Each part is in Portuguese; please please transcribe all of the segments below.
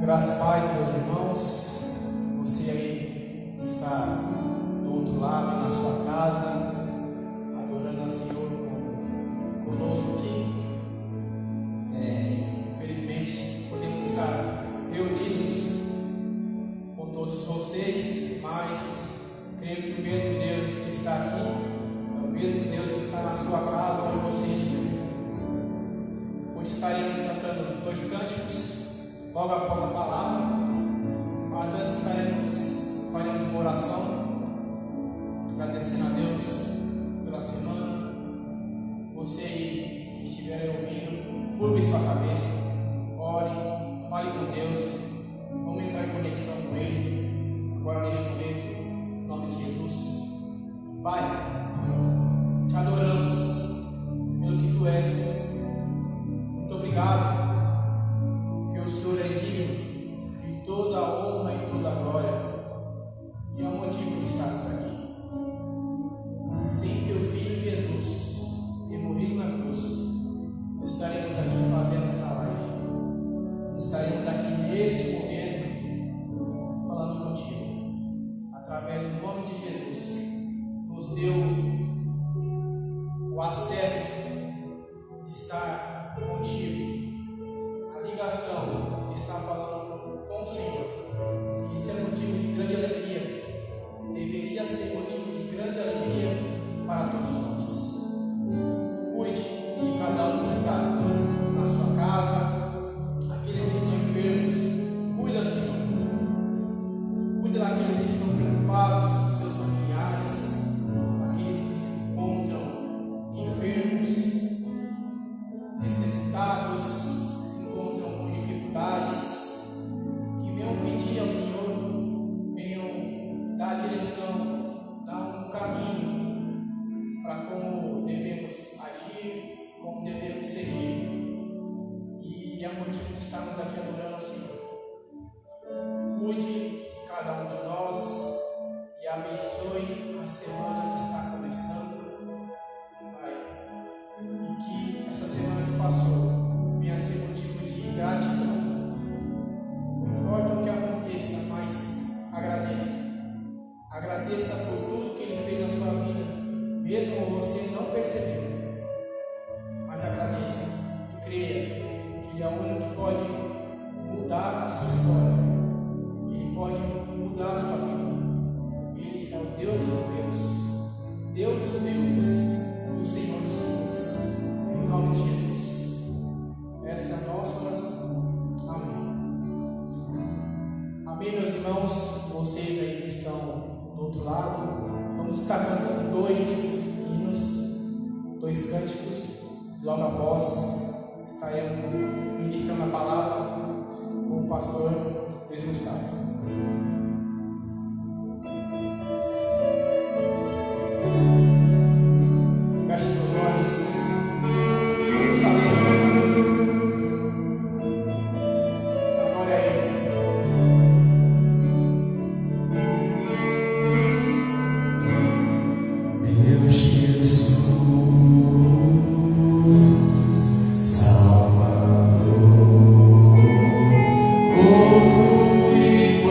Graça e paz, meus irmãos. Você aí que está do outro lado, na sua casa, adorando ao Senhor conosco aqui. Infelizmente, podemos estar reunidos com todos vocês, mas creio que o mesmo Deus que está aqui é o mesmo Deus que está na sua casa, onde você estiver. Hoje estaremos cantando 2 cânticos logo após a palavra, mas antes faremos uma oração, agradecendo a Deus pela semana. Você aí que estiver ouvindo, curve sua cabeça, ore, fale com Deus, vamos entrar em conexão com Ele, agora neste momento, em nome de Jesus. Pai, te adoramos pelo que Tu és, muito obrigado. O Senhor é digno de toda a honra e toda a glória, e é o motivo de estarmos aqui. Sem Teu Filho Jesus ter morrido na cruz, nós estaremos aqui fazendo esta live, nós estaremos aqui neste momento falando contigo, através do nome de Jesus. Nos deu o acesso de estar contigo, a ligação, está falando com o Senhor. Isso é motivo de grande alegria, deveria ser motivo de grande alegria para todos nós. Cuide de cada um que está na sua casa, aqueles que estão enfermos, cuida, Senhor. Cuida daqueles que estão preocupados com seus familiares, aqueles que se encontram enfermos, necessitados, que venham pedir ao Senhor, venham dar direção, dar um caminho para como devemos agir, como devemos seguir. E é motivo de estarmos aqui adorando ao Senhor. Cuide de cada um de nós e abençoe a semana que está começando, Pai. E que essa semana que passou venha a ser motivo de gratidão. Não importa o que aconteça, mas agradeça por tudo que Ele fez na sua vida, mesmo você não percebendo. Mas agradeça e creia que Ele é o único que pode mudar a sua história. Ele pode mudar a sua vida. Ele é o Deus dos deuses, Deus dos deuses, o Senhor dos senhores. Em nome de Jesus. Essa é a nossa oração. Amém. Amém, meus irmãos. Vocês aí que estão do outro lado, vamos estar cantando 2 hinos, 2 cânticos. Logo após estaremos ministrando a palavra com o pastor Luiz Gustavo. Feche seus olhos. Vamos saber dessa música. Adore a Ele. Meu Jesus, Salvador, outro igual.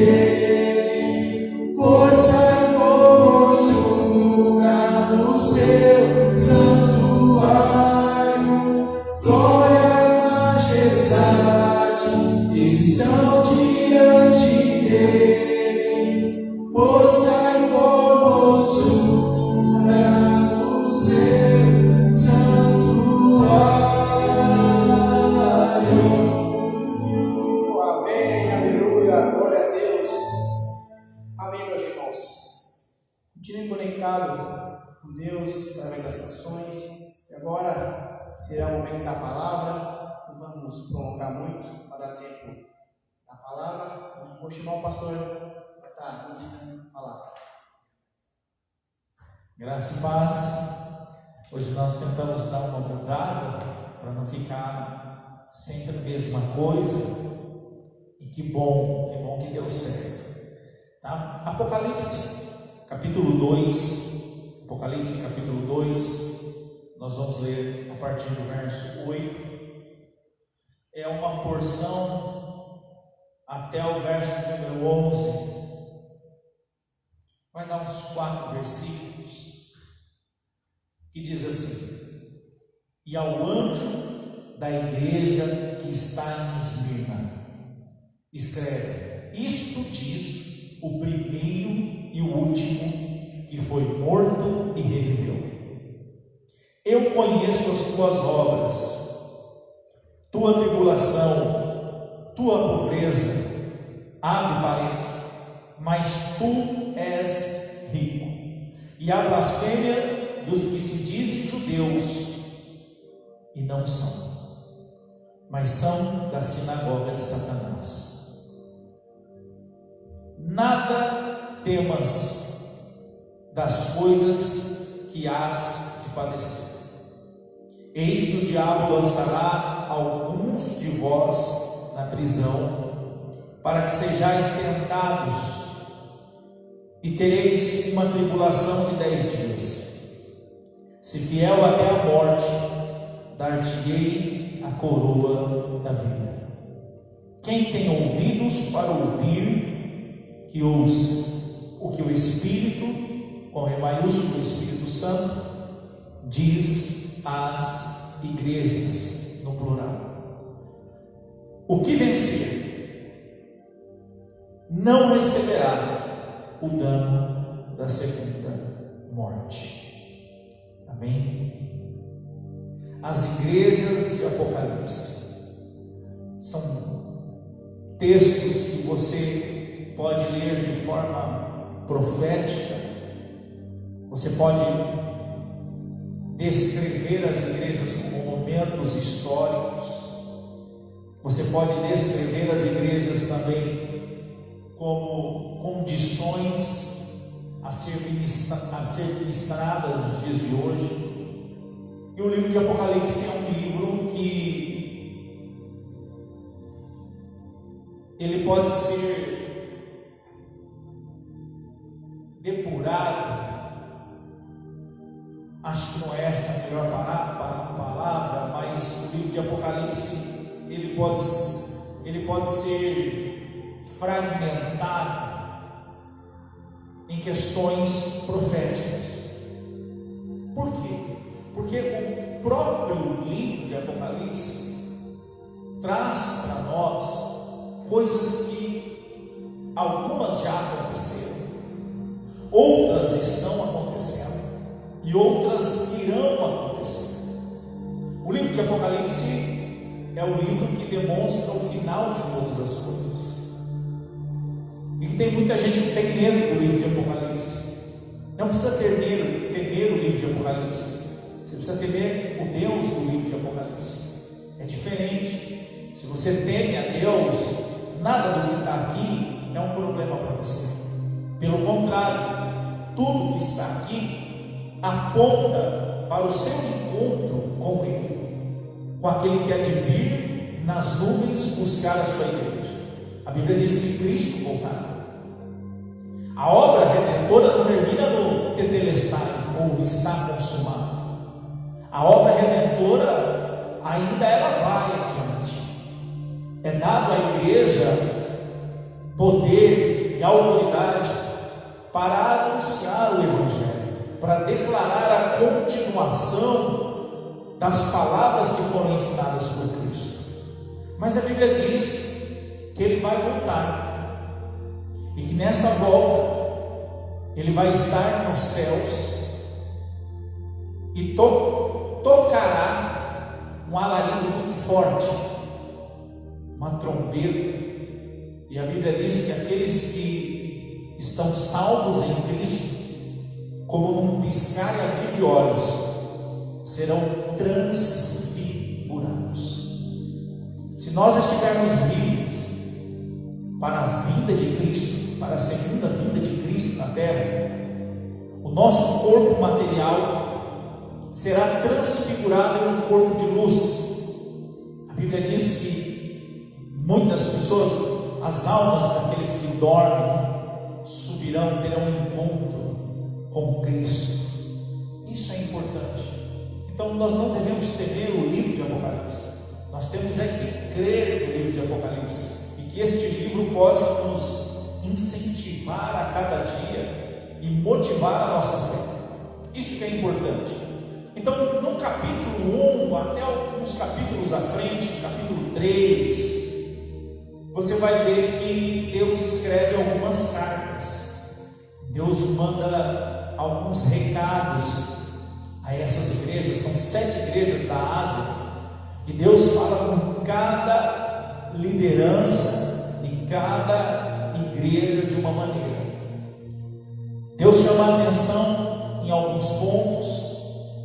dele, força e formosura no seu santuário, glória e majestade estão diante dele, força e formosura no seu santuário. Amém, aleluia, glória a Deus. Amém, meus irmãos. Continue conectado com Deus através das canções. E agora será o momento da palavra. Não vamos prolongar muito para dar tempo da palavra. E vou chamar o pastor para estar ministrando a palavra. Graça e paz. Hoje nós tentamos dar uma mudada para não ficar sempre a mesma coisa. E que bom que deu certo. Tá? Apocalipse, capítulo 2. Apocalipse, capítulo 2. Nós vamos ler a partir do verso 8. É uma porção até o verso número 11. Vai dar uns 4 versículos que diz assim: e ao anjo da igreja que está em Esmirna escreve: isto diz o primeiro e o último, que foi morto e reviveu. Eu conheço as tuas obras, tua tribulação, tua pobreza, abre parênteses, mas tu és rico, e a blasfêmia dos que se dizem judeus e não são, mas são da sinagoga de Satanás. Nada temas das coisas que hás de padecer. Eis que o diabo lançará alguns de vós na prisão, para que sejais tentados, e tereis uma tribulação de 10 dias. Se fiel até a morte, dar-te-ei a coroa da vida. Quem tem ouvidos para ouvir, que ouça o que o Espírito, com E maiúsculo, o Espírito Santo, diz às igrejas, no plural. O que vencer não receberá o dano da segunda morte. Amém? As igrejas de Apocalipse são textos que você pode ler de forma profética. Você pode descrever as igrejas como momentos históricos. Você pode descrever as igrejas também como condições a ser ministradas nos dias de hoje. E o livro de Apocalipse é um livro que ele pode ser depurado. Acho que não é essa a melhor palavra, mas o livro de Apocalipse ele pode ser fragmentado em questões proféticas. Por quê? Porque o próprio livro de Apocalipse traz para nós coisas que algumas já aconteceram, outras estão acontecendo e outras irão acontecer. O livro de Apocalipse é o livro que demonstra o final de todas as coisas. E que tem muita gente que tem medo do livro de Apocalipse. Não precisa temer o livro de Apocalipse. Você precisa temer o Deus do livro de Apocalipse. É diferente. Se você teme a Deus, nada do que está aqui é um problema para você. Pelo contrário, tudo que está aqui aponta para o seu encontro com Ele, com aquele que há de vir nas nuvens buscar a sua igreja. A Bíblia diz que Cristo voltará. A obra redentora não termina no tetelestai, ou está consumado. A obra redentora ainda ela vai adiante. É dado à igreja poder e autoridade para anunciar o Evangelho, para declarar a continuação das palavras que foram ensinadas por Cristo. Mas a Bíblia diz que Ele vai voltar, e que nessa volta Ele vai estar nos céus e tocará um alarido muito forte, uma trombeta, e a Bíblia diz que aqueles que estão salvos em Cristo, como num piscar e abrir de olhos, serão transfigurados. Se nós estivermos vivos para a vinda de Cristo, para a segunda vinda de Cristo na terra, o nosso corpo material será transfigurado em um corpo de luz. A Bíblia diz que muitas pessoas, as almas daqueles que dormem, subirão, terão um encontro com Cristo. Isso é importante. Então nós não devemos temer o livro de Apocalipse. Nós temos é que crer no livro de Apocalipse, e que este livro possa nos incentivar a cada dia e motivar a nossa fé. Isso que é importante. Então, no capítulo 1, até alguns capítulos à frente, capítulo 3, você vai ver que Deus escreve algumas cartas. Deus manda alguns recados a essas igrejas. São 7 igrejas da Ásia, e Deus fala com cada liderança e cada igreja de uma maneira. Deus chama a atenção em alguns pontos,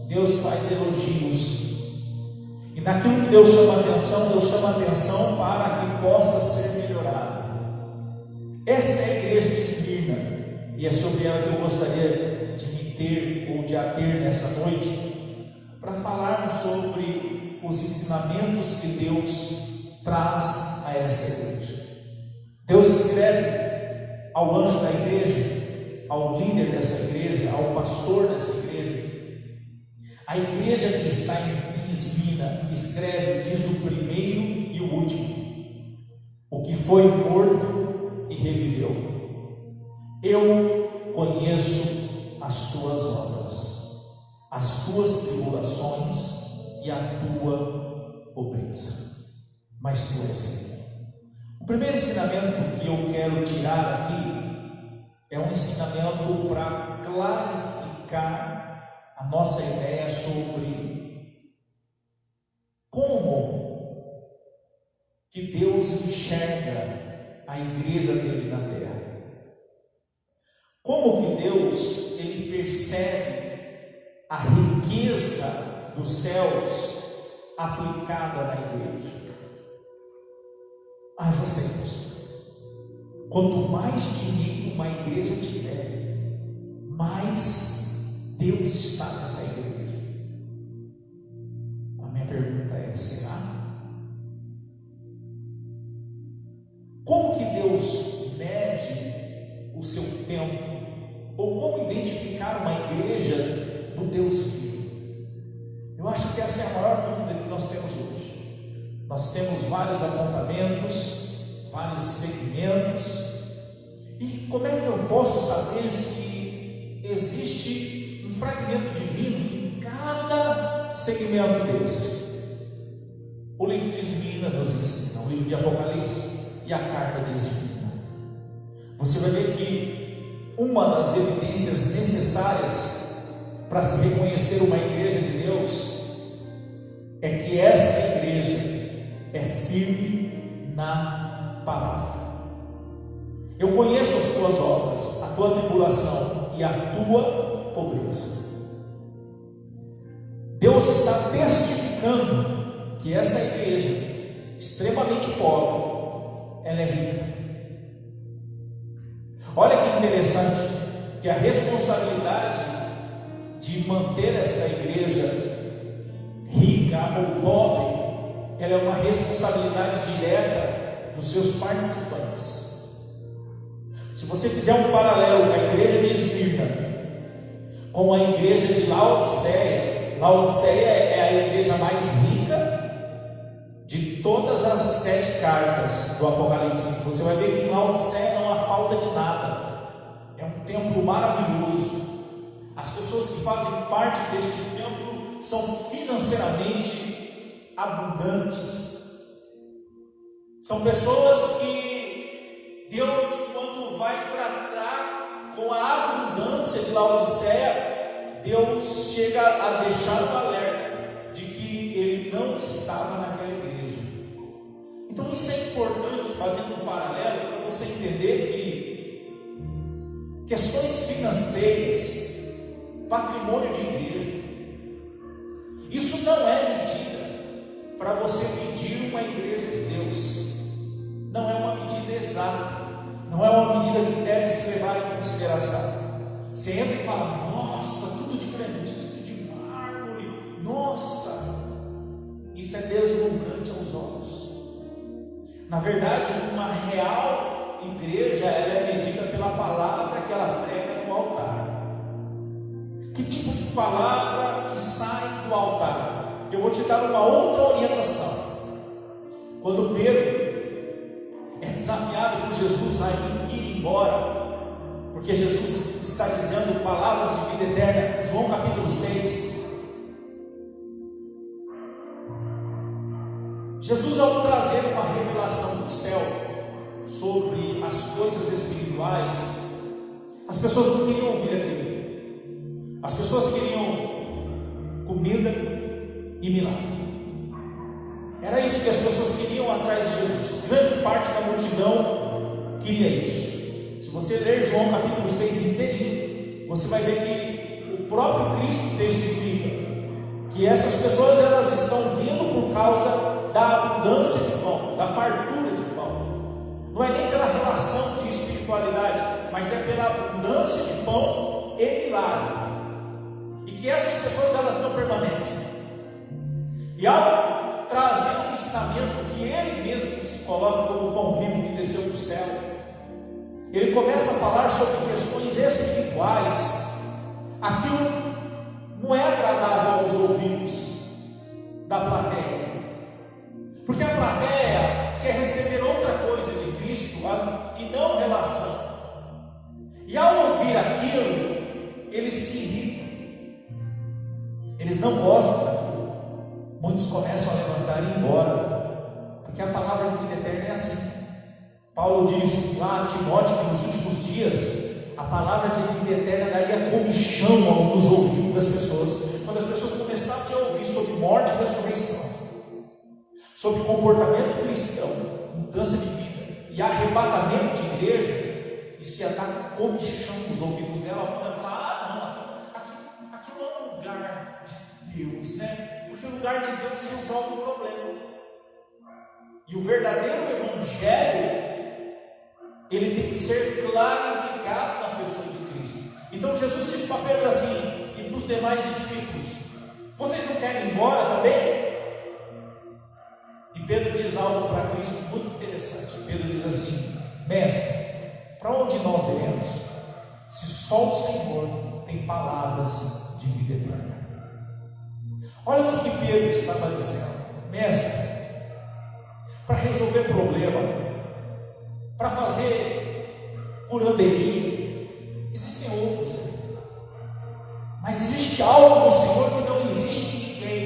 Deus faz elogios, e naquilo que Deus chama a atenção para que possa ser melhorado. Esta é a igreja de Esmirna, e é sobre ela que eu gostaria de me ter ou de ater nessa noite, para falarmos sobre os ensinamentos que Deus traz a essa igreja. Deus escreve ao anjo da igreja, ao líder dessa igreja, ao pastor dessa igreja. A igreja que está em Esmirna escreve, diz o primeiro e o último, o que foi morto e reviveu. Eu conheço as tuas obras, as tuas tribulações e a tua pobreza, mas tu és fiel. O primeiro ensinamento que eu quero tirar aqui é um ensinamento para clarificar a nossa ideia sobre como que Deus enxerga a igreja dele na terra. Como que Deus ele percebe a riqueza dos céus aplicada na igreja. Já sei, pastor. Quanto mais dinheiro uma igreja tiver, mais Deus está nessa igreja. A minha pergunta é: será? Como que Deus mede o seu tempo? Ou como identificar uma igreja do Deus vivo? Eu acho que essa é a maior dúvida que nós temos hoje. Nós temos vários apontamentos, vários segmentos, e como é que eu posso saber se existe um fragmento divino em cada segmento desse? O livro de Esmirna nos ensina, o livro de Apocalipse e a carta de Esmirna. Você vai ver que uma das evidências necessárias para se reconhecer uma igreja de Deus é que esta igreja é firme na palavra. Eu conheço as tuas obras, a tua tribulação e a tua pobreza. Deus está testificando que essa igreja extremamente pobre, ela é rica. Olha que interessante, que a responsabilidade de manter esta igreja rica ou pobre, ela é uma responsabilidade direta dos seus participantes. Se você fizer um paralelo com a igreja de Esmirna com a igreja de Laodiceia, Laodiceia é a igreja mais rica de todas as 7 cartas do Apocalipse, você vai ver que em Laodiceia não há falta de nada. É um templo maravilhoso. As pessoas que fazem parte deste templo são financeiramente abundantes. São pessoas que Deus, quando vai tratar com a abundância de Laodiceia, Deus chega a deixar um alerta de que ele não estava naquela igreja. Então isso é importante, fazendo um paralelo, para você entender que questões financeiras, patrimônio de igreja, isso não é medida para você medir uma igreja de Deus. Não é uma medida exata, não é uma medida que deve se levar em consideração. Você entra e fala: nossa, tudo de granito, de mármore, nossa, isso é deslumbrante aos olhos. Na verdade, uma real igreja, ela é medida pela palavra que ela prega no altar. Que tipo de palavra que sai do altar? Eu vou te dar uma outra orientação. Quando Pedro é desafiado por Jesus a ir embora, porque Jesus está dizendo palavras de vida eterna, João capítulo 6. Jesus, ao trazer uma revelação do céu sobre as coisas espirituais, as pessoas não queriam ouvir aquilo. As pessoas queriam comida e milagre. Era isso que as pessoas queriam atrás de Jesus. Grande parte da multidão queria isso. Se você ler João capítulo 6 inteirinho, você vai ver que o próprio Cristo testifica que essas pessoas, elas estão vindo por causa da abundância de pão, da fartura de pão. Não é nem pela relação de espiritualidade, mas é pela abundância de pão e milagre. E que essas pessoas, elas não permanecem. E ao trazer um ensinamento que ele mesmo se coloca como o pão vivo que desceu do céu, ele começa a falar sobre questões espirituais. Aquilo não é agradável aos ouvidos da plateia, porque a plateia quer receber outra coisa de Cristo e não relação. E ao ouvir aquilo, eles se irritam. Eles não gostam daquilo. Muitos começam a levantar e ir embora, porque a palavra de vida eterna é assim. Paulo diz lá a Timóteo que nos últimos dias a palavra de vida eterna daria comichão nos ouvidos das pessoas. Quando as pessoas começassem a ouvir sobre morte e ressurreição, sobre comportamento cristão, mudança de vida e arrebatamento de igreja, isso ia dar comichão nos ouvidos dela. Alguém vai falar: aqui não é um lugar de Deus, né? Porque o lugar de Deus resolve o problema. E o verdadeiro evangelho, ele tem que ser clarificado na pessoa de Cristo. Então Jesus disse para Pedro assim, e para os demais discípulos: vocês não querem ir embora também? E Pedro diz algo para Cristo muito interessante. Pedro diz assim: mestre, para onde nós iremos, se só o Senhor tem palavras de vida eterna? Olha o que Pedro estava dizendo: mestre, para resolver problema, para fazer curanderia, existem outros, mas existe algo no Senhor que não existe em ninguém,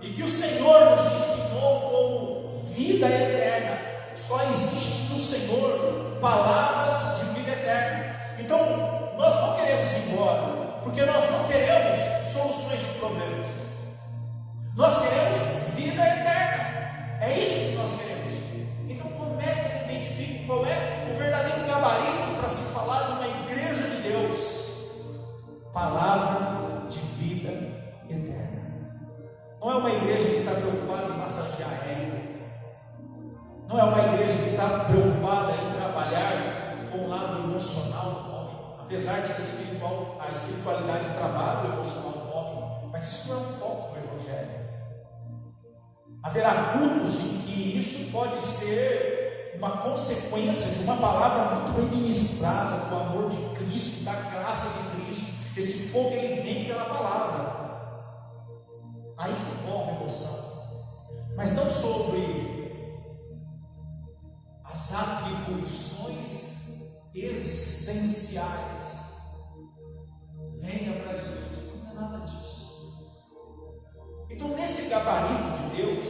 e que o Senhor nos ensinou como vida eterna. Só existe no Senhor palavras de vida eterna. Então nós não queremos ir embora, porque nós não queremos soluções de problemas, nós queremos vida eterna. É isso que nós queremos. Então, como é que eu identifico qual é o verdadeiro gabarito para se falar de uma igreja de Deus? Palavra de vida eterna. Não é uma igreja que está preocupada em massagear a ego. Não é uma igreja que está preocupada em trabalhar com o lado emocional do homem, apesar de que a espiritualidade trabalha o emocional do homem, mas isso não é o foco do Evangelho. Haverá cultos em que isso pode ser uma consequência de uma palavra muito bem ministrada, do amor de Cristo, da graça de Cristo. Esse fogo, ele vem pela palavra, aí envolve emoção. mas não sobre as atribuições existenciais. Venha para Jesus, não é nada disso. Então, nesse gabarito de Deus,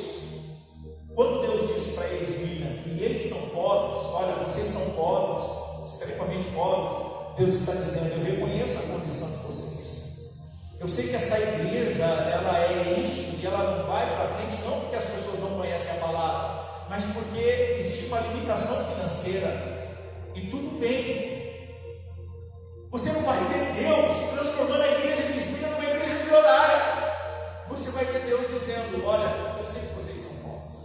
quando Deus diz para Esmirna que eles são pobres, olha, vocês são pobres, extremamente pobres, Deus está dizendo: eu reconheço a condição de vocês. Eu sei que essa igreja, ela é isso, e ela não vai para frente, não porque as pessoas não conhecem a palavra, mas porque existe uma limitação financeira, e tudo bem. Você não vai ver Deus transformando a igreja de Esmirna numa igreja milionária. Você vai ver Deus dizendo: olha, eu sei que vocês são pobres.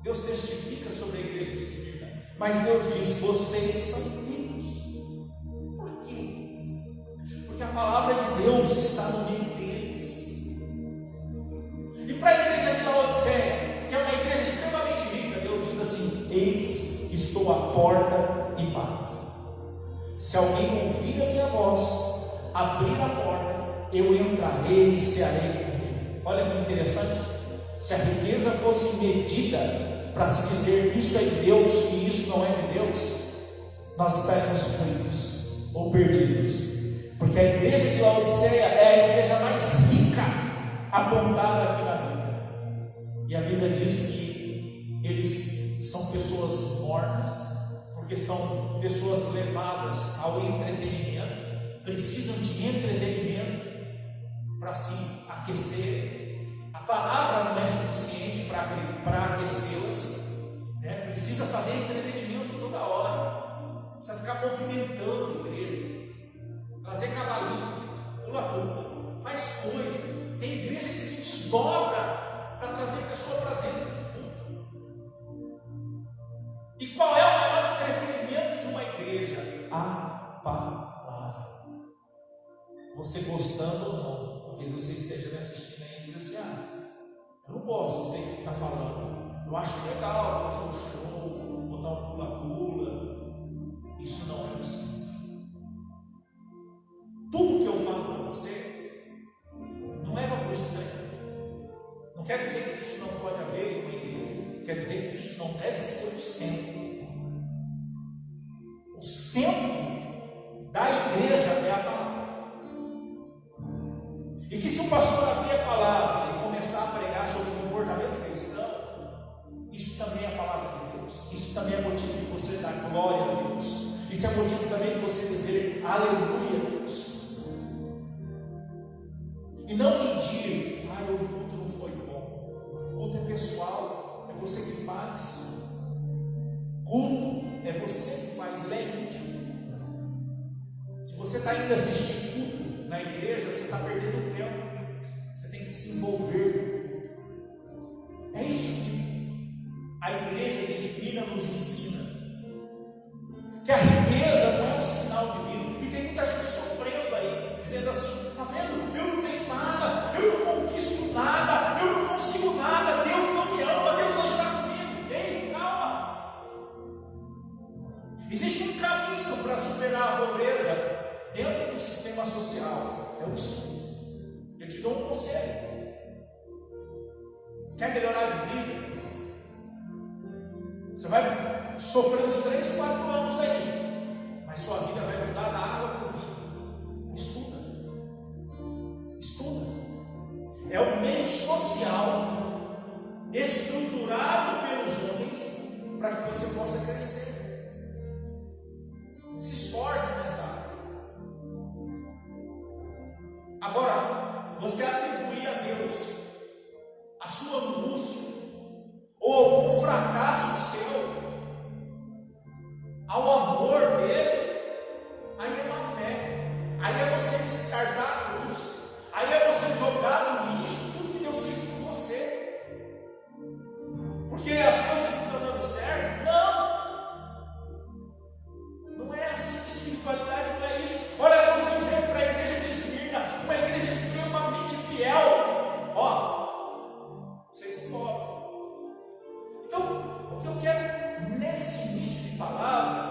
Deus testifica sobre a igreja de Esmirna, mas Deus diz: vocês são ricos. Por quê? Porque a palavra de Deus está no meio deles. E para a igreja de Laodiceia, que é uma igreja extremamente rica, Deus diz assim: eis que estou à porta e bato. Se alguém ouvir a minha voz, abrir a porta, eu entrarei e cearei com ele. Olha que interessante. Se a riqueza fosse medida para se dizer isso é de Deus e isso não é de Deus, nós estaríamos fritos ou perdidos, porque a igreja de Laodiceia é a igreja mais rica apontada aqui na Bíblia. E a Bíblia diz que eles são pessoas mornas, porque são pessoas levadas ao entretenimento, precisam de entretenimento para se aquecer. A palavra não é suficiente para aquecê-las, né? Precisa fazer entretenimento toda hora, precisa ficar movimentando a igreja, trazer cavalinho, pula, faz coisa. Tem igreja que se desdobra para trazer pessoa para dentro. E qual é o maior entretenimento de uma igreja? A palavra. Você gostando ou não, talvez você esteja me assistindo aí e diz assim: eu não gosto, eu sei o que você está falando, eu acho legal fazer um show, botar um pula-pula. Isso não é possível. Tudo que eu falo para você não leva para o extremo. Não quer dizer que isso não pode haver em uma igreja, quer dizer que isso não deve ser o centro. O centro da igreja é a palavra. E que se o pastor abrir a palavra e começar a pregar sobre o comportamento cristão, isso também é a palavra de Deus. Isso também é motivo de você dar glória a Deus. Isso é motivo também de você dizer aleluia a Deus. E não medir: hoje o culto não foi bom. O culto é pessoal, é você que faz. Culto é você que faz, ele é íntimo. Se você está indo assistir culto na igreja, você está perdendo tempo. Você tem que se envolver. É isso que a igreja de Esmirna nos ensina, que a riqueza não é um sinal divino. E tem muita gente sofrendo aí, dizendo assim: está vendo? Eu não tenho nada, eu não conquisto nada, eu não consigo nada, Deus não me ama, Deus não está comigo. Ei, calma. Existe um caminho para superar a pobreza dentro do sistema social. É o estudo. Eu te dou um conselho. Quer melhorar de vida? Você vai sofrer uns 3, 4 anos aí, mas sua vida vai mudar da água para o vinho. Estuda. Estuda. É o meio social estruturado pelos homens para que você possa crescer. Se esforce nessa área. Agora, você atribuir a Deus a sua angústia ou algum fracasso seu ao amor dele, aí é má fé. Aí é você descartar a cruz. Aí é você jogar no lixo tudo que Deus fez por você. Porque as coisas não estão dando certo? Não é assim. Espiritualidade não é isso. Olha, Deus dizendo para a igreja de Esmirna, uma igreja extremamente fiel: vocês são pobres. Então, o que eu quero nesse início de palavra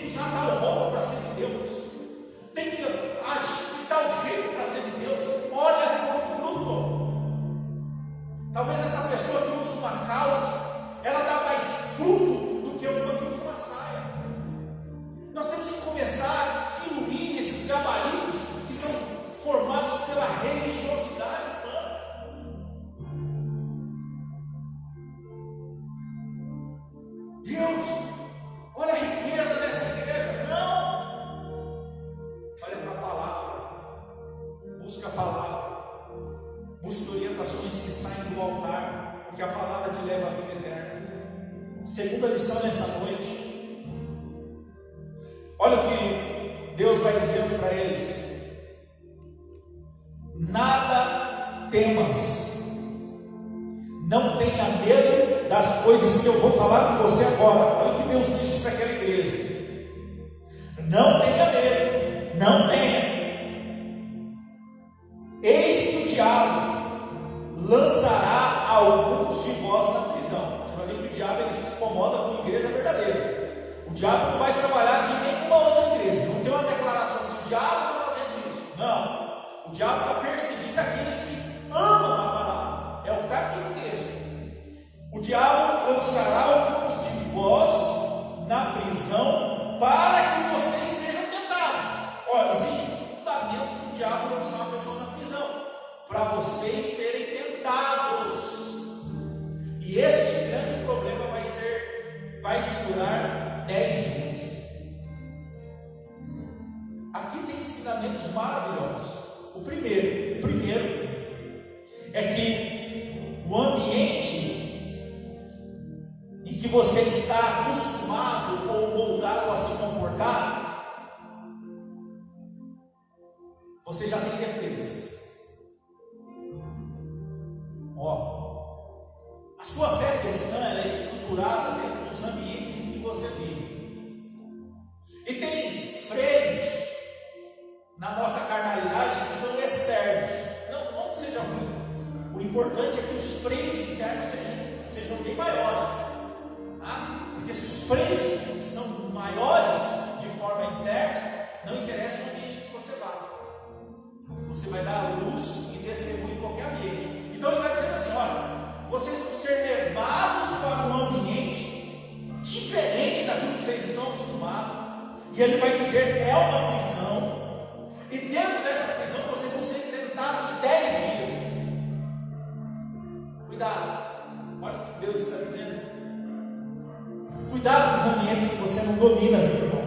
que usar tal roupa para ser de Deus, tem que agir de tal jeito para ser de Deus. Olha o fruto. Talvez essa pessoa que usa uma calça, ela dá mais fruto do que uma que usa uma saia. Nós temos que começar a diluir esses gabaritos que são formados pela religiosidade humana. Deus, olha a riqueza dessa igreja. Não! Olha para a palavra. Busca a palavra. Busca orientações que saem do altar, porque a palavra te leva à vida eterna. Segunda lição nessa noite. Olha o que Deus vai dizendo para eles: nada temas, não tenha medo das coisas que eu vou falar com você agora. Olha o que Deus disse para aquela igreja: não tenha medo, não tenha. Eis que o diabo lançará alguns de vós na prisão. Você vai ver que o diabo ele se incomoda com a igreja verdadeira. O diabo não vai trabalhar aqui em nenhuma outra igreja. Não tem uma declaração assim: o diabo está fazendo isso. Não. O diabo está perseguindo aqueles que amam a palavra. É o que está aqui no texto. O diabo lançará alguns de vós na prisão para que vocês sejam tentados. Olha, existe um fundamento do diabo lançar uma pessoa na prisão, para vocês serem tentados. E este grande problema vai se durar 10 dias. Aqui tem ensinamentos maravilhosos. O primeiro é que o ambiente em que você está acostumado ou moldado a se comportar, você já tem defesas. A sua fé cristã é estruturada dentro dos ambientes em que você vive. E tem freios na nossa carnalidade que são externos. Não que seja ruim. O importante é que os freios internos sejam bem maiores. Tá? Porque se os freios são maiores de forma interna, não interessa o ambiente que você vá. Você vai dar luz e testemunho em qualquer ambiente. Então ele vai dizendo assim: olha, vocês vão ser levados para um ambiente diferente daquilo que vocês estão acostumados. E ele vai dizer: é uma prisão. E dentro dessa prisão vocês vão ser tentados 10 dias. Cuidado. Olha o que Deus está dizendo. Cuidado com os ambientes que você não domina, meu irmão.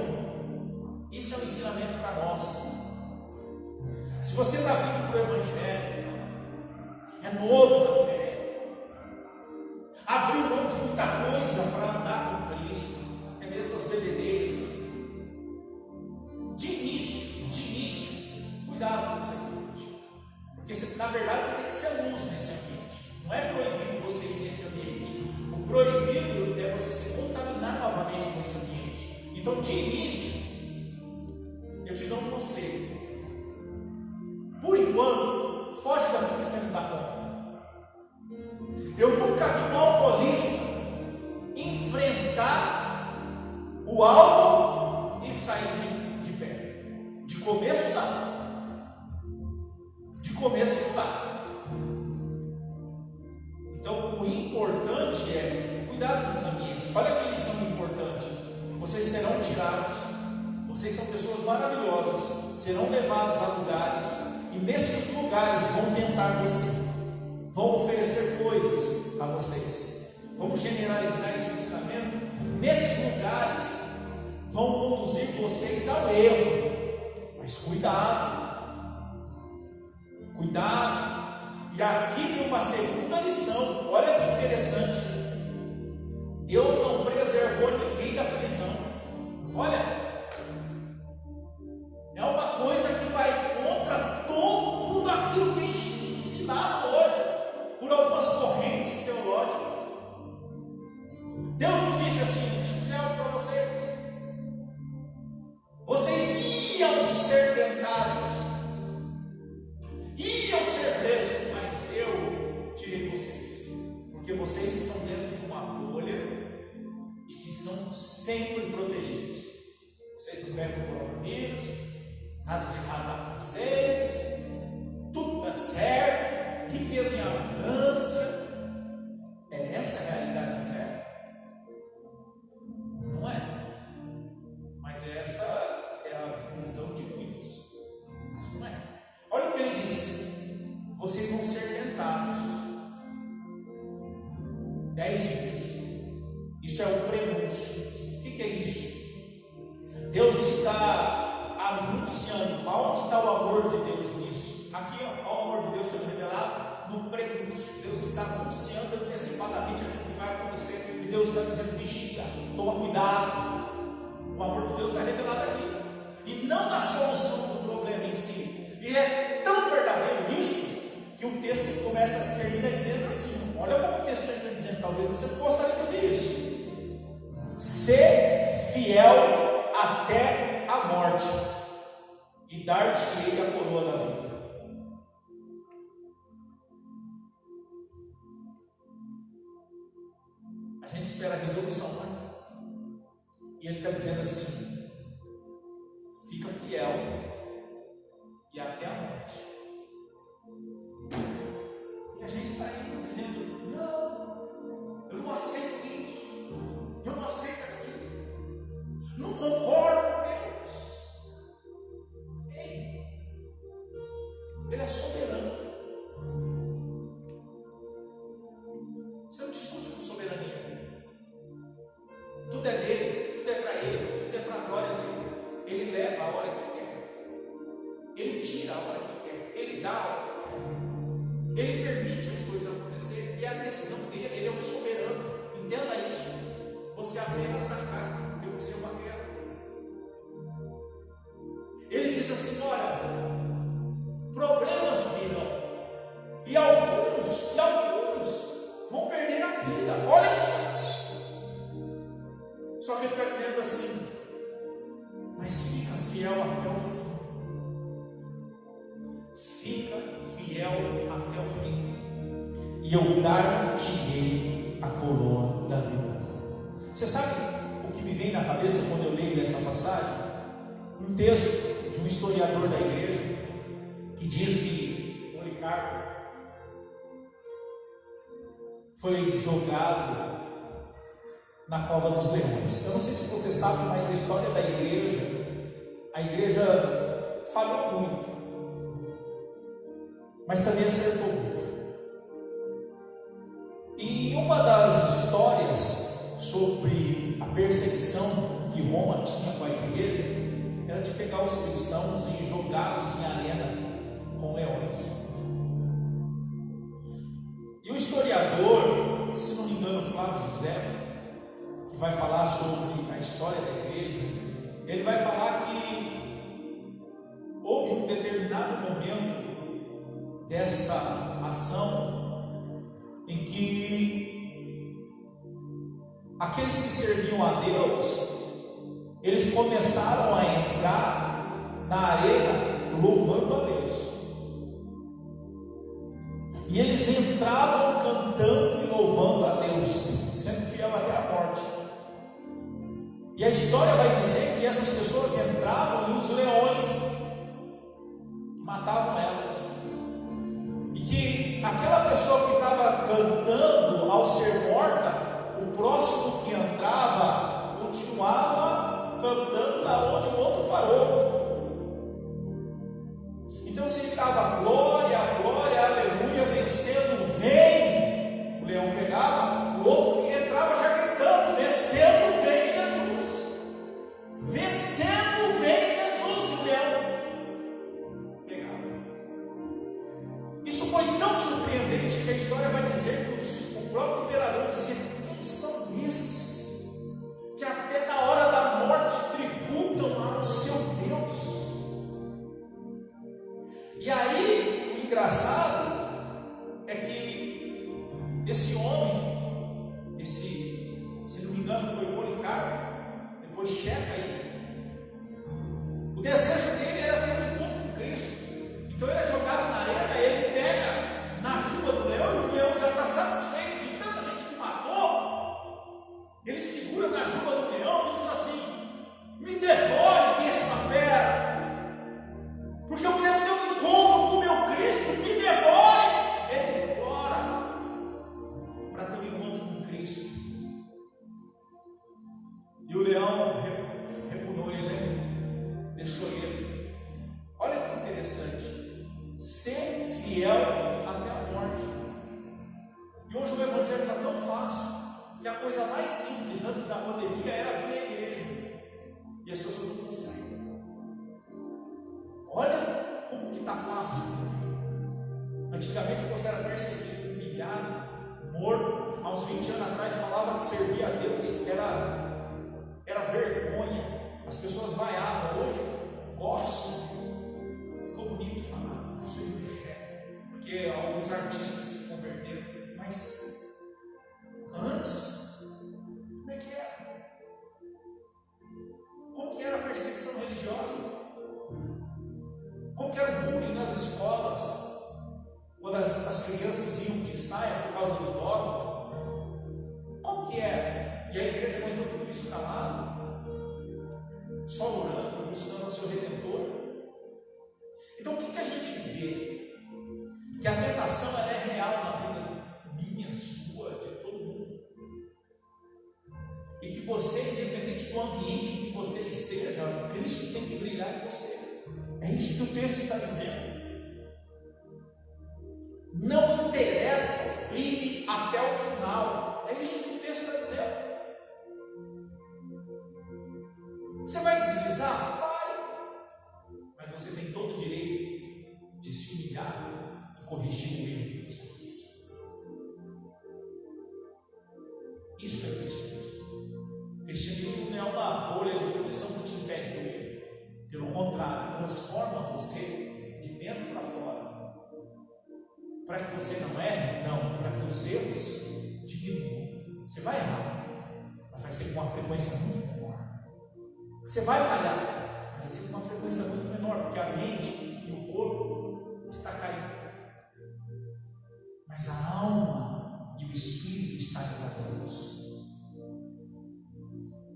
Isso é um ensinamento para nós. Se você está vindo para o Evangelho, é novo na fé, abriu mão de muita coisa para andar com Cristo, até mesmo as bebedeiras. De início, cuidado com esse ambiente, porque na verdade você tem que ser luz nesse ambiente. Não é proibido você ir nesse ambiente. O proibido é você se contaminar novamente com esse ambiente. Então, de início, eu te dou um conselho. Por enquanto, foge daquilo que você não dá conta. Eu nunca vi um alcoolista enfrentar o álcool e sair de pé. De começo dá. De começo não dá. Então o importante é cuidar com os ambientes. Olha que lição importante. Vocês serão tirados. Vocês são pessoas maravilhosas. Serão levados a lugares. E nesses lugares vão tentar você. Vão oferecer coisas a vocês. Vamos generalizar esse ensinamento. Nesses lugares vão conduzir vocês ao erro. Mas cuidado. Cuidado. E aqui tem uma segunda lição. Olha que interessante. Deus não preservou ninguém da prisão. Olha, é uma coisa que vai contra tudo aquilo que é ensinado hoje por algumas correntes teológicas. Deus não disse assim: deixa eu dizer algo para vocês. Vocês iam ser tentados, iam ser presos, mas eu tirei vocês, porque vocês estão dentro de uma bolha e que são sempre protegidos. pegam o coronavírus, nada de errado dá com vocês, tudo dá certo, riqueza em abundância. É essa a realidade da fé? Não é. Mas essa é a visão de muitos. Mas não é. Olha o que ele disse: vocês vão ser tentados 10 dias. Isso é o prenúncio. O que é isso? Deus está anunciando. Aonde está o amor de Deus nisso? Aqui, ó, o amor de Deus sendo revelado no prenúncio. Deus está anunciando antecipadamente aquilo que vai acontecer. E Deus está dizendo: vigia, toma cuidado. O amor de Deus está revelado aqui. E não na solução do problema em si. E é tão verdadeiro isso que o texto termina dizendo assim: olha como o texto termina dizendo, talvez você gostaria de ouvir isso. Ser fiel até a morte, e dar-te-ei a coroa da vida. A gente espera a resolução, né? E ele está dizendo assim: fica fiel e até a morte. E a gente está indo dizendo: não, eu não aceito isso, eu não aceito aquilo, não concordo com Deus. Ei, Ele é soberano. Você não discute com soberania. Tudo é dele, tudo é para ele, tudo é para a glória dele. Ele leva a hora que quer, ele tira a hora que quer, ele dá a hora que quer, ele permite as coisas acontecerem, e é a decisão dele. Ele é o soberano. Entenda isso. Você apenas acata pelo seu material. Ele diz assim: olha, problemas virão, e alguns vão perder a vida. Olha isso aqui. Só que ele está dizendo assim: mas fica fiel até o fim. Fica fiel até o fim, e eu dar-te-ei a coroa da vida. Você sabe o que me vem na cabeça quando eu leio essa passagem? Um texto de um historiador da igreja que diz que Policarpo foi jogado na cova dos leões. Eu não sei se você sabe, mas a história da igreja, a igreja falhou muito, mas também acertou muito. E uma das histórias sobre a perseguição que Roma tinha com a igreja era de pegar os cristãos e jogá-los em arena com leões. E o historiador, se não me engano, Flávio José, que vai falar sobre a história da igreja, ele vai falar que houve um determinado momento dessa ação em que aqueles que serviam a Deus, eles começaram a entrar na arena louvando a Deus, e eles entravam cantando e louvando a Deus, sendo fiel até a morte. E a história vai dizer que essas pessoas entravam e os leões matavam elas, e que aquela pessoa que estava cantando, ao ser morta, o próximo que entrava continuava cantando da onde o outro parou. Então se ficava glória, glória, aleluia, vencendo, vem. O leão pegava, o outro que entrava já gritando, vencendo, vem Jesus. Vencendo, vem Jesus. E o leão pegava. Isso foi tão surpreendente que a história vai dizer que o próprio imperador dizia: quem são esses que até na hora da morte tributam ao seu Deus? E aí, o engraçado é que esse homem, se não me engano foi Policarpo, depois checa aí, o desejo dele era ter um encontro com Cristo. Então ele é jogado na arena, ele pega na juba do leão, e o leão já está satisfeito de tanta gente que matou. Ele segura na juba do leão e diz assim: me devore, me Olha como que está fácil hoje. Antigamente você era perseguido, humilhado, morto. Há uns 20 anos atrás falava que servir a Deus era vergonha. As pessoas vaiavam. Hoje gosto. Ficou bonito falar, eu sou evangélico, porque alguns artistas se converteram. Mas antes, como é que era? Como que era a perseguição religiosa? Como que era o bullying nas escolas? Quando as crianças iam de saia por causa do dogma? Como que era? E a igreja aguentou tudo isso calado? Só orando, buscando o seu Redentor? Então o que a gente vê? Que a tentação ela é real na vida minha, sua, de todo mundo. E que você, independente do ambiente em que você esteja, Cristo tem que brilhar em você. É isso que o texto está dizendo. Não interessa, brilhe até o final. É isso que o texto está dizendo. Você vai deslizar? Vai. Mas você tem todo o direito de se humilhar e corrigir o erro que você fez. Isso é cristianismo. Cristianismo não é uma bolha de proteção que te impede do erro. Pelo contrário, transforma você de dentro para fora. Para que você não erre? Não. Para que os erros diminuam. Você vai errar, mas vai ser com uma frequência muito menor. Você vai falhar, mas vai ser com uma frequência muito menor, porque a mente e o corpo está caído. Mas a alma e o espírito está em Deus.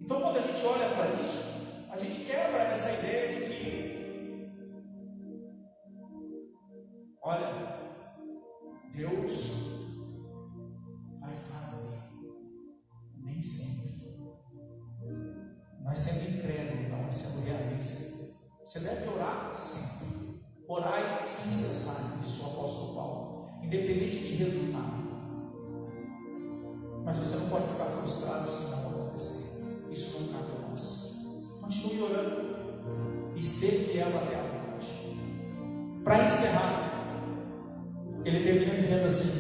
Então, quando a gente olha para isso, a gente quebra essa ideia de que, olha, Deus vai fazer, nem sempre. Mas sendo incrédulo, não é sendo realista. Você deve orar sempre. Orai sem cessar, disse o apóstolo Paulo, independente de resultado. Mas você não pode ficar frustrado se não acontecer. Isso não cabe a nós. Continue orando e ser fiel até a morte. Para encerrar, ele termina dizendo assim: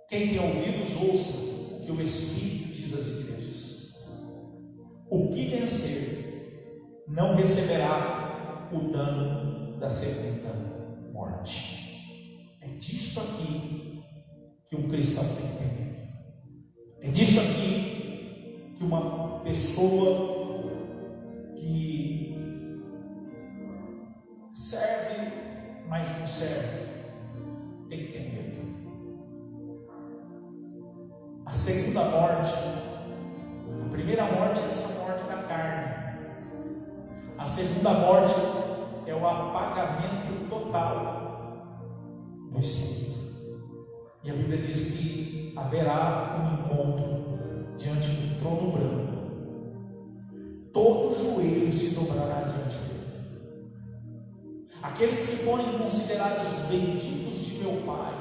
quem tem ouvidos, ouça o que o Espírito diz às igrejas. O que vencer não receberá o dano da segunda morte. É disso aqui que um cristão tem que entender. É disso aqui que uma pessoa que serve, mas não serve, tem que ter medo. A segunda morte, a primeira morte é essa morte da carne. A segunda morte é o apagamento total do espírito. E a Bíblia diz que haverá um encontro diante do trono branco. Todo joelho se dobrará diante dele. Aqueles que forem considerados benditos de meu Pai,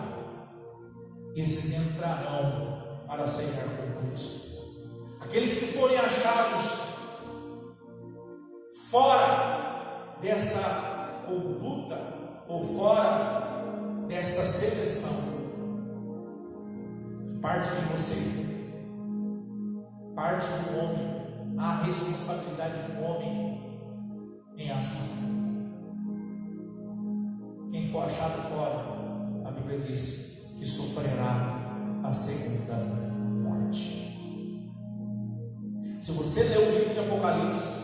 esses entrarão para ceiar com Cristo. Aqueles que forem achados fora dessa conduta ou fora desta seleção, parte de você, parte do homem, a responsabilidade do homem em ação. Quem for achado fora, a Bíblia diz que sofrerá a segunda morte. Se você ler o livro de Apocalipse,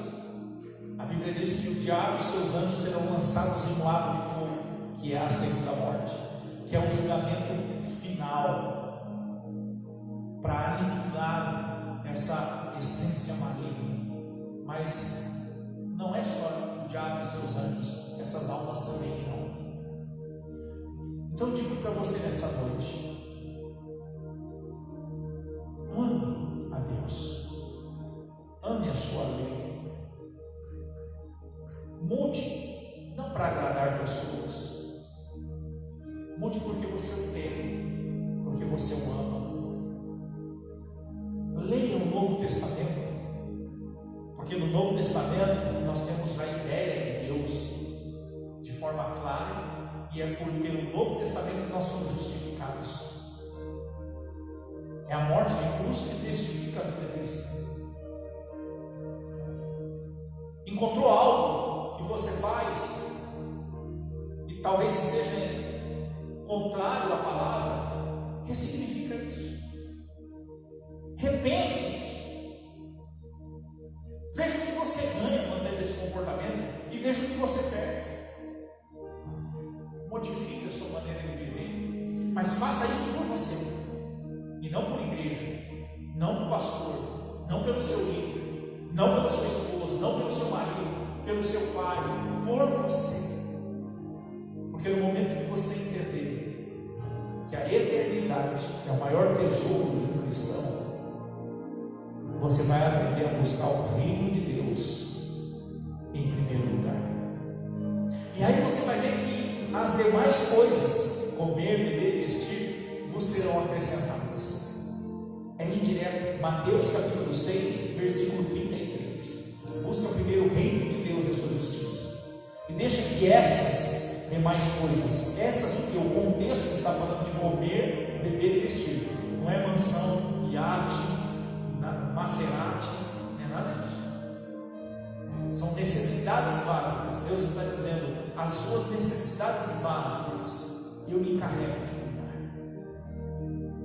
a Bíblia diz que o diabo e seus anjos serão lançados em um lago de fogo, que é a segunda morte, que é o julgamento final, para aniquilar essa essência maligna. Mas não é só o diabo e seus anjos, essas almas também irão. Então eu digo para você nessa noite: ame a Deus, ame a sua lei, mude não para agradar pessoas, mude porque você o teme, porque você o ama. Leia o Novo Testamento, porque no Novo Testamento Testamento, nós temos a ideia de Deus de forma clara, e é pelo Novo Testamento que nós somos justificados. É a morte de cruz que testifica a vida cristã. Encontrou algo que você faz e talvez esteja contrário à palavra? Ressignifica isso. Repense isso. Veja o que você ganha mantendo esse comportamento e veja o que você perde. Modifique a sua maneira de viver, mas faça isso por você e não por igreja, não por pastor, não pelo seu líder, não pela sua esposa, não pelo seu marido, pelo seu pai, por você. Porque no momento que você entender que a eternidade é o maior tesouro de um cristão, você vai aprender a buscar o reino de Deus em primeiro lugar. E aí você vai ver que as demais coisas, comer, beber e vestir, vos serão acrescentadas. É indireto. Mateus capítulo 6, versículo 33. Busca primeiro o reino de Deus e a sua justiça, e deixa que essas demais coisas, o que o contexto está falando de comer, beber e vestir, não é mansão, iate, Maserati, não é nada disso. São necessidades básicas. Deus está dizendo: as suas necessidades básicas eu me encarrego de cuidar.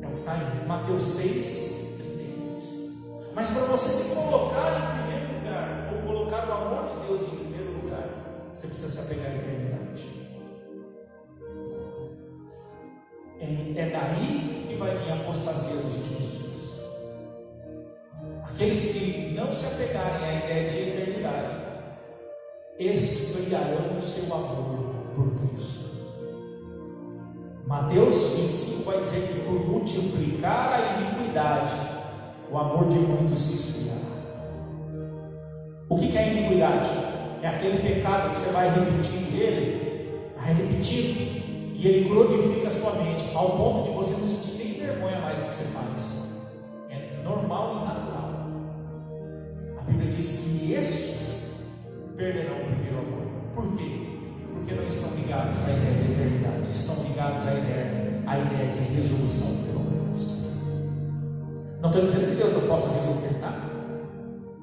É o que está em Mateus 6, 33. Mas para você se colocar em primeiro lugar, ou colocar o amor de Deus em primeiro lugar, você precisa se apegar à eternidade. É daí que vai vir a apostasia dos últimos dias. Aqueles que não se apegarem à ideia de eternidade esfriarão o seu amor por Cristo. Mateus 25 vai dizer que por multiplicar a iniquidade, o amor de muitos se esfriará. O que é iniquidade? É aquele pecado que você vai repetindo e ele glorifica a sua mente, ao ponto de você não sentir nem vergonha mais do que você faz. É normal e natural. A Bíblia diz que estes perderão o primeiro amor. Por quê? Porque não estão ligados à ideia de eternidade, estão ligados à ideia de resolução de problemas. Não estou dizendo que Deus não possa resolver nada.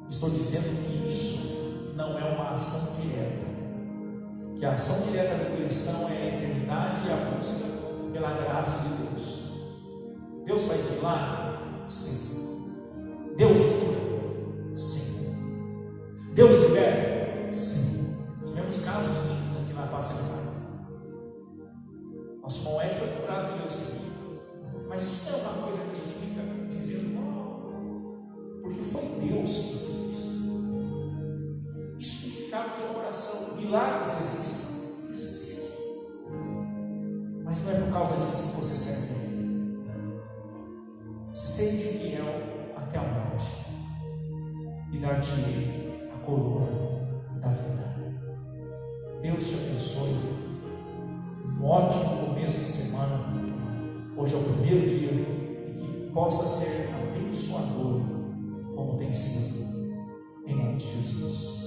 Estou dizendo que isso não é uma ação direta. Que a ação direta do cristão é a eternidade e a busca pela graça de Deus. Deus faz milagre? Sim. Deus cura? Sim. Deus libera? Sim. Tivemos casos lindos aqui na Passa de Maio. Nosso irmão Ed foi curado de leucemia. Mas isso não é uma coisa que a gente fica dizendo, porque foi Deus que fez. Isso tem que ficar no teu coração. Milagres existem. Mas não é por causa disso que você serve a Ele. Seja fiel até a morte, e dar-te-ei a coroa da vida. Deus te abençoe. Um ótimo começo de semana. Hoje é o primeiro dia, e que possa ser abençoador, como tem sido, em nome de Jesus.